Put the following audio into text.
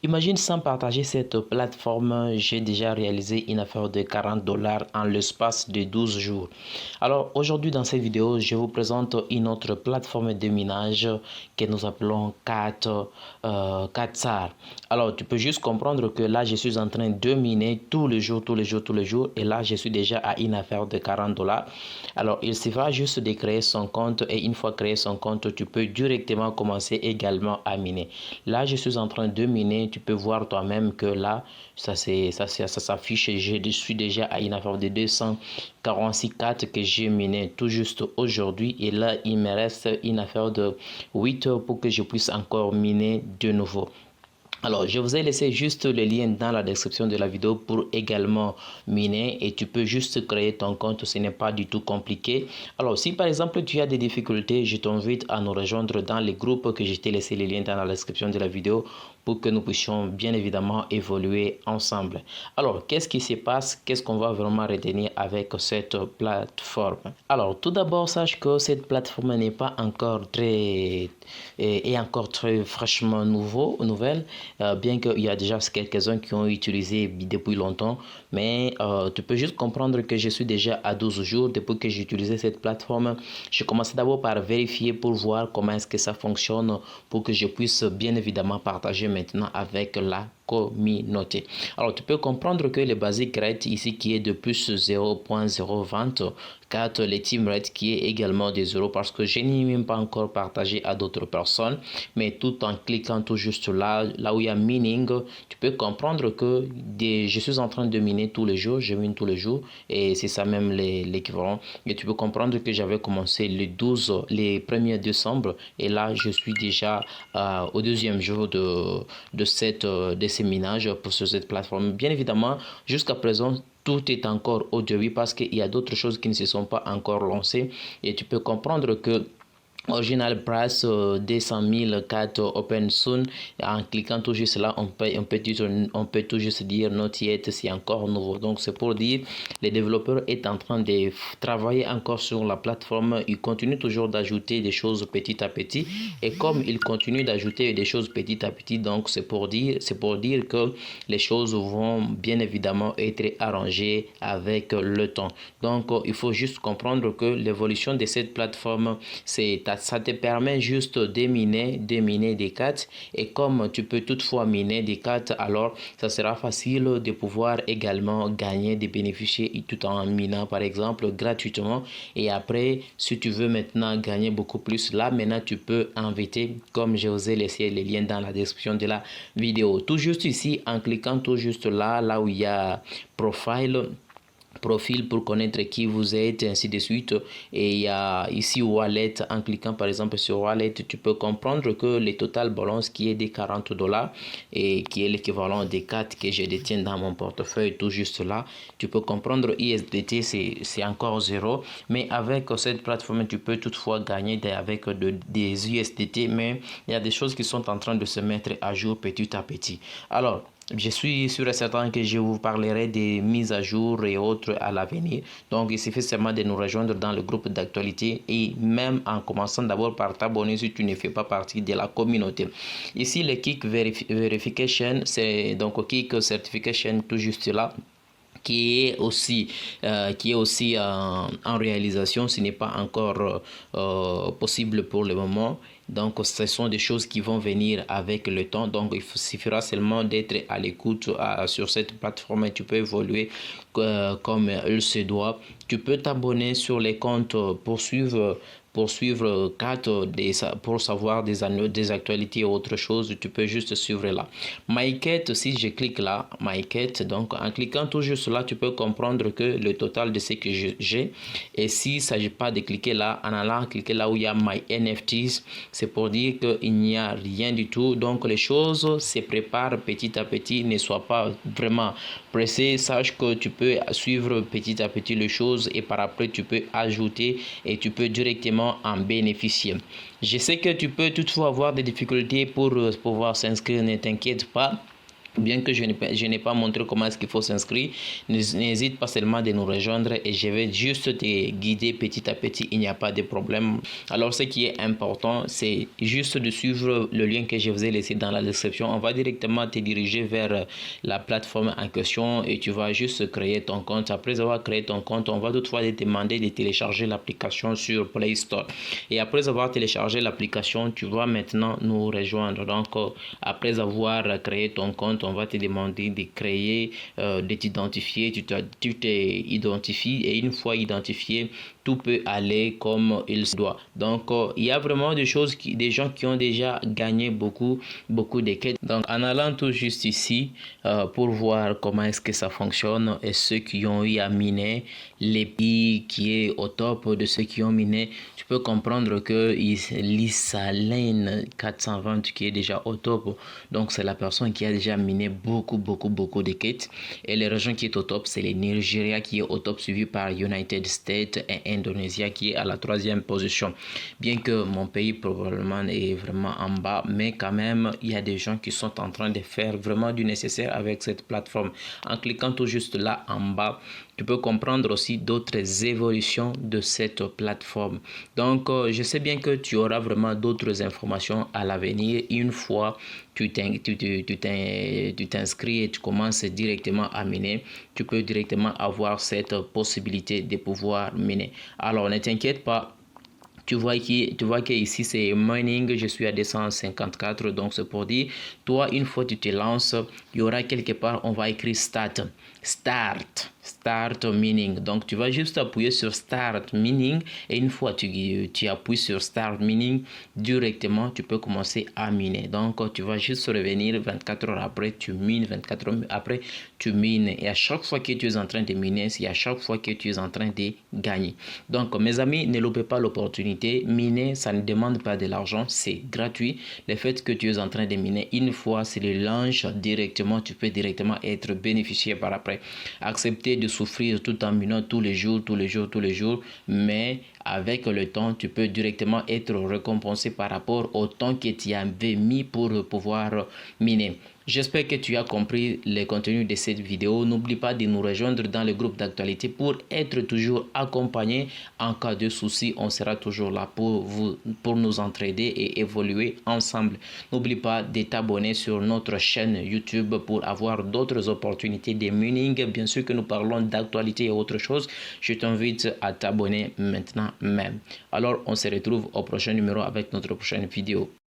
Imagine sans partager cette plateforme, j'ai déjà réalisé une affaire de $40 en l'espace de 12 jours. Alors aujourd'hui dans cette vidéo, je vous présente une autre plateforme de minage que nous appelons Katsar. Alors tu peux juste comprendre que là je suis en train de miner tous les jours et là je suis déjà à une affaire de $40. Alors il suffira juste de créer son compte et une fois créé son compte, tu peux directement commencer également à miner. Là je suis en train de miner. Tu peux voir toi-même que là, ça s'affiche et je suis déjà à une affaire de 246 cartes que j'ai miné tout juste aujourd'hui. Et là, il me reste une affaire de 8 heures pour que je puisse encore miner de nouveau. Alors, je vous ai laissé juste le lien dans la description de la vidéo pour également miner et tu peux juste créer ton compte, ce n'est pas du tout compliqué. Alors, si par exemple tu as des difficultés, je t'invite à nous rejoindre dans les groupes que je t'ai laissé les liens dans la description de la vidéo pour que nous puissions bien évidemment évoluer ensemble. Alors, qu'est-ce qui se passe? Qu'est-ce qu'on va vraiment retenir avec cette plateforme? Alors, tout d'abord, sache que cette plateforme n'est pas encore très fraîchement nouvelle. Bien qu'il y a déjà quelques-uns qui ont utilisé depuis longtemps, mais tu peux juste comprendre que je suis déjà à 12 jours depuis que j'ai utilisé cette plateforme. Je commence d'abord par vérifier pour voir comment est-ce que ça fonctionne pour que je puisse bien évidemment partager maintenant avec la communauté. Alors tu peux comprendre que le basic rate ici qui est de plus 0.020 4 les team rate qui est également de 0 parce que je n'ai même pas encore partagé à d'autres personnes, mais tout en cliquant tout juste là où il y a mining, tu peux comprendre que je suis en train de miner tous les jours, je mine tous les jours et c'est ça même l'équivalent. Et tu peux comprendre que j'avais commencé le 1er décembre et là je suis déjà au deuxième jour de ces minages pour cette plateforme. Bien évidemment, jusqu'à présent, tout est encore au début parce qu'il y a d'autres choses qui ne se sont pas encore lancées et tu peux comprendre que original price 200 000 cartes open soon. En cliquant tout juste là, on peut tout juste dire not yet, c'est encore nouveau. Donc c'est pour dire les développeurs est en train de travailler encore sur la plateforme. Ils continuent toujours d'ajouter des choses petit à petit et comme ils continuent d'ajouter des choses petit à petit, donc c'est pour dire que les choses vont bien évidemment être arrangées avec le temps. Donc il faut juste comprendre que l'évolution de cette plateforme, ça te permet juste de miner des cartes et comme tu peux toutefois miner des cartes, alors ça sera facile de pouvoir également gagner des bénéfices tout en minant par exemple gratuitement. Et après, si tu veux maintenant gagner beaucoup plus, là maintenant tu peux inviter comme je vous ai laissé les liens dans la description de la vidéo. Tout juste ici en cliquant tout juste là où il y a profil pour connaître qui vous êtes, ainsi de suite. Et il y a ici wallet. En cliquant par exemple sur wallet, tu peux comprendre que le total balance qui est de $40 et qui est l'équivalent des cartes que je détiens dans mon portefeuille tout juste là, tu peux comprendre USDT c'est encore 0, mais avec cette plateforme tu peux toutefois gagner avec des USDT, mais il y a des choses qui sont en train de se mettre à jour petit à petit. Alors je suis sûr et certain que je vous parlerai des mises à jour et autres à l'avenir. Donc, il suffit seulement de nous rejoindre dans le groupe d'actualité et même en commençant d'abord par t'abonner si tu ne fais pas partie de la communauté. Ici, le Kik Verification, c'est donc Kik Certification tout juste là, qui est aussi en réalisation. Ce n'est pas encore possible pour le moment. Donc, ce sont des choses qui vont venir avec le temps. Donc, il suffira seulement d'être à l'écoute sur cette plateforme et tu peux évoluer comme il se doit. Tu peux t'abonner sur les comptes pour suivre pour savoir des actualités ou autre chose. Tu peux juste suivre là. MyKet, si je clique là, MyKet, donc en cliquant tout juste là, tu peux comprendre que le total de ce que j'ai. Et s'il ne s'agit pas de cliquer là, en allant cliquer là où il y a My NFTs, c'est pour dire qu'il n'y a rien du tout. Donc les choses se préparent petit à petit. Ne sois pas vraiment pressé. Sache que tu peux suivre petit à petit les choses et par après tu peux ajouter et tu peux directement en bénéficier. Je sais que tu peux toutefois avoir des difficultés pour pouvoir s'inscrire, ne t'inquiète pas. Bien que je n'ai pas montré comment est-ce qu'il faut s'inscrire, n'hésite pas seulement de nous rejoindre et je vais juste te guider petit à petit, il n'y a pas de problème. Alors ce qui est important, c'est juste de suivre le lien que je vous ai laissé dans la description. On va directement te diriger vers la plateforme en question et tu vas juste créer ton compte. Après avoir créé ton compte, on va toutefois te demander de télécharger l'application sur Play Store. Et après avoir téléchargé l'application, tu vas maintenant nous rejoindre. Donc après avoir créé ton compte, on va te demander de créer, de t'identifier. Tu t'identifies et une fois identifié, tout peut aller comme il se doit. Donc, il y a vraiment des choses, des gens qui ont déjà gagné beaucoup de quêtes. Donc, en allant tout juste ici pour voir comment est-ce que ça fonctionne et ceux qui ont eu à miner, les pays qui est au top de ceux qui ont miné, tu peux comprendre que l'Isalène 420 qui est déjà au top. Donc, c'est la personne qui a déjà miné beaucoup de quêtes. Et les régions qui est au top, c'est le Nigeria qui est au top, suivi par United States et Indonésie qui est à la 3e position. Bien que mon pays probablement est vraiment en bas, mais quand même, il y a des gens qui sont en train de faire vraiment du nécessaire avec cette plateforme. En cliquant tout juste là en bas, tu peux comprendre aussi d'autres évolutions de cette plateforme. Donc, je sais bien que tu auras vraiment d'autres informations à l'avenir. Une fois tu t'inscris et tu commences directement à miner, tu peux directement avoir cette possibilité de pouvoir miner. Alors, ne t'inquiète pas. Tu vois que ici c'est mining, je suis à 254, donc c'est pour dire, toi une fois tu te lances, il y aura quelque part, on va écrire start mining. Donc tu vas juste appuyer sur start mining et une fois tu appuies sur start mining, directement tu peux commencer à miner. Donc tu vas juste revenir 24 heures après, tu mines, 24 heures après tu mines et à chaque fois que tu es en train de miner, c'est à chaque fois que tu es en train de gagner. Donc mes amis, ne loupez pas l'opportunité. Miner, ça ne demande pas de l'argent, c'est gratuit. Le fait que tu es en train de miner, une fois c'est le launch directement, tu peux directement être bénéficié par après. Accepter de souffrir tout en minant tous les jours, mais avec le temps, tu peux directement être récompensé par rapport au temps que tu avais mis pour pouvoir miner. J'espère que tu as compris le contenu de cette vidéo. N'oublie pas de nous rejoindre dans le groupe d'actualité pour être toujours accompagné. En cas de souci, on sera toujours là pour nous entraider et évoluer ensemble. N'oublie pas de t'abonner sur notre chaîne YouTube pour avoir d'autres opportunités de mining. Bien sûr que nous parlons d'actualité et autre chose. Je t'invite à t'abonner maintenant même. Alors, on se retrouve au prochain numéro avec notre prochaine vidéo.